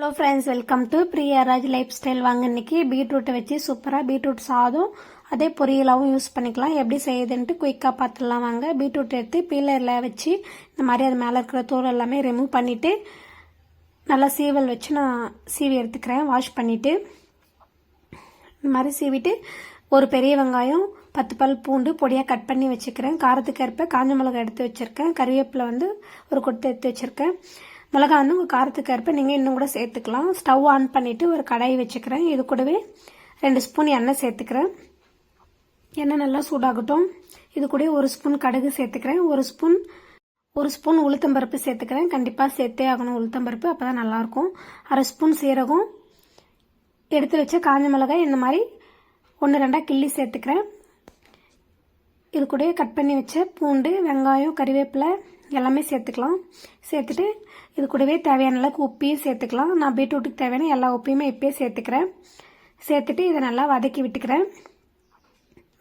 Hello friends, welcome to Priyaraj life style. வாங்க இன்னைக்கு பீட்ரூட்டை வச்சு சூப்பராக பீட்ரூட் சாதம் அதே பொரியலாகவும் யூஸ் பண்ணிக்கலாம். எப்படி செய்யுதுன்ட்டு குயிக்காக பார்த்துடலாம் வாங்க. பீட்ரூட் எடுத்து பீலரில் வச்சு இந்த மாதிரி அது மேலே இருக்கிற தோல் எல்லாமே ரிமூவ் பண்ணிவிட்டு நல்லா சீவல் வச்சு நான் சீவி எடுத்துக்கிறேன். வாஷ் பண்ணிவிட்டு இந்த மாதிரி சீவிட்டு ஒரு பெரிய வெங்காயம் 10 பல் பூண்டு பொடியாக கட் பண்ணி வச்சுக்கிறேன். காரத்துக்கு ஏற்ப காஞ்ச மிளகாய் எடுத்து வச்சுருக்கேன். கறிவேப்பிலை ஒரு கொட்டை எடுத்து வச்சுருக்கேன். மிளகா உங்கள் காரத்துக்கு ஏற்ப நீங்கள் இன்னும் கூட சேர்த்துக்கலாம். ஸ்டவ் ஆன் பண்ணிவிட்டு ஒரு கடாய் வச்சுக்கிறேன். இது கூடவே 2 ஸ்பூன் எண்ணெய் சேர்த்துக்கிறேன். எண்ணெய் நல்லா சூடாகட்டும். இது கூட 1 ஸ்பூன் கடுகு சேர்த்துக்கிறேன். ஒரு ஸ்பூன் உளுத்தம்பருப்பு சேர்த்துக்கிறேன். கண்டிப்பாக சேர்த்தே ஆகணும் உளுத்தம்பருப்பு, அப்போ தான் நல்லாயிருக்கும். 1/2 ஸ்பூன் சீரகம், எடுத்து வச்ச காஞ்ச மிளகாய் இந்த மாதிரி 1-2 கிள்ளி சேர்த்துக்கிறேன். இது கூட கட் பண்ணி வச்ச பூண்டு, வெங்காயம், கறிவேப்பிலை எல்லாமே சேர்த்துக்கலாம். சேர்த்துட்டு இது கூடவே தேவையான அளவுக்கு உப்பையும் சேர்த்துக்கலாம். நான் பீட்ரூட்டுக்கு தேவையான எல்லா உப்பையுமே இப்பயே சேர்த்துக்கிறேன். சேர்த்துட்டு இதை நல்லா வதக்கி விட்டுக்கிறேன்.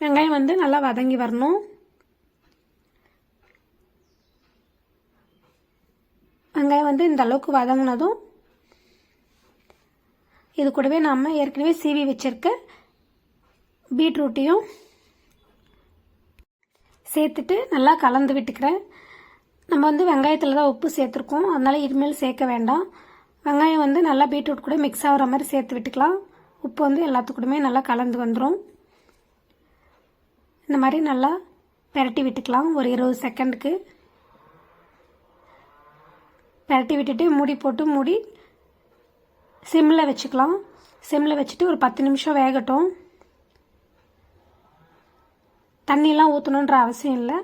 வெங்காயம் நல்லா வதங்கி வரணும். வெங்காயம் இந்த அளவுக்கு வதங்கினதும் இது கூடவே நம்ம ஏற்கனவே சீவி வச்சிருக்க பீட்ரூட்டையும் சேர்த்துட்டு நல்லா கலந்து விட்டுக்கிறேன். நம்ம வெங்காயத்தில் தான் உப்பு சேர்த்துருக்கோம், அதனால இனிமேல் சேர்க்க வேண்டாம். வெங்காயம் நல்லா பீட்ரூட் கூட மிக்ஸ் ஆகிற மாதிரி சேர்த்து விட்டுக்கலாம். உப்பு எல்லாத்துக்கூடமே நல்லா கலந்து வந்துடும். இந்த மாதிரி நல்லா பெரட்டி விட்டுக்கலாம். ஒரு 20 செகண்டுக்கு பெரட்டி விட்டுட்டு மூடி சிம்மில் வச்சுக்கலாம். சிம்மில் வச்சுட்டு ஒரு 10 நிமிஷம் வேகட்டும். தண்ணியெலாம் ஊற்றணுன்ற அவசியம் இல்லை.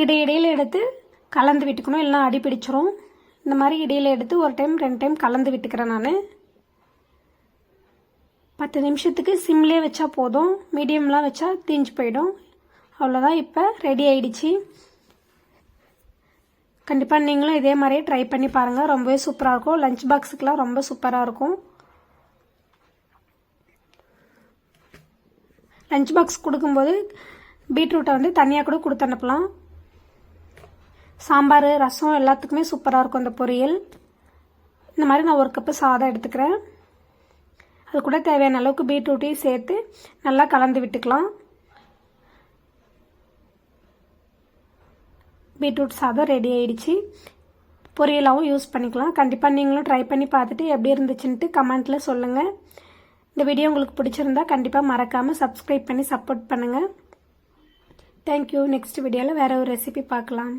இடையிடையில் எடுத்து கலந்து விட்டுக்கணும், இல்லைனா அடி பிடிச்சிரும். இந்த மாதிரி இடையில எடுத்து 1 டைம் 2 டைம் கலந்து விட்டுக்கிறேன். நான் 10 நிமிஷத்துக்கு சிம்லேயே வச்சா போதும். மீடியம்லாம் வச்சா தீஞ்சு போயிடும். அவ்வளோதான், இப்போ ரெடி ஆயிடுச்சு. கண்டிப்பாக நீங்களும் இதே மாதிரியே ட்ரை பண்ணி பாருங்கள். ரொம்பவே சூப்பராக இருக்கும். லஞ்ச் பாக்ஸுக்கெலாம் ரொம்ப சூப்பராக இருக்கும். லஞ்ச் பாக்ஸ் கொடுக்கும்போது பீட்ரூட்டை தனியாக கூட கொடுத்து அனுப்பலாம். சாம்பார், ரசம் எல்லாத்துக்குமே சூப்பராக இருக்கும் இந்த பொரியல். இந்த மாதிரி நான் 1 கப்பு சாதம் எடுத்துக்கிறேன். அது கூட தேவையான அளவுக்கு பீட்ரூட்டையும் சேர்த்து நல்லா கலந்து விட்டுக்கலாம். பீட்ரூட் சாதம் ரெடி ஆயிடுச்சு. பொரியலாகவும் யூஸ் பண்ணிக்கலாம். கண்டிப்பாக நீங்களும் ட்ரை பண்ணி பார்த்துட்டு எப்படி இருந்துச்சுன்ட்டு கமெண்ட்டில் சொல்லுங்கள். இந்த வீடியோ உங்களுக்கு பிடிச்சிருந்தா கண்டிப்பாக மறக்காமல் சப்ஸ்கிரைப் பண்ணி சப்போர்ட் பண்ணுங்கள். தேங்க்யூ. நெக்ஸ்ட் வீடியோவில் வேறு ஒரு ரெசிபி பார்க்கலாம்.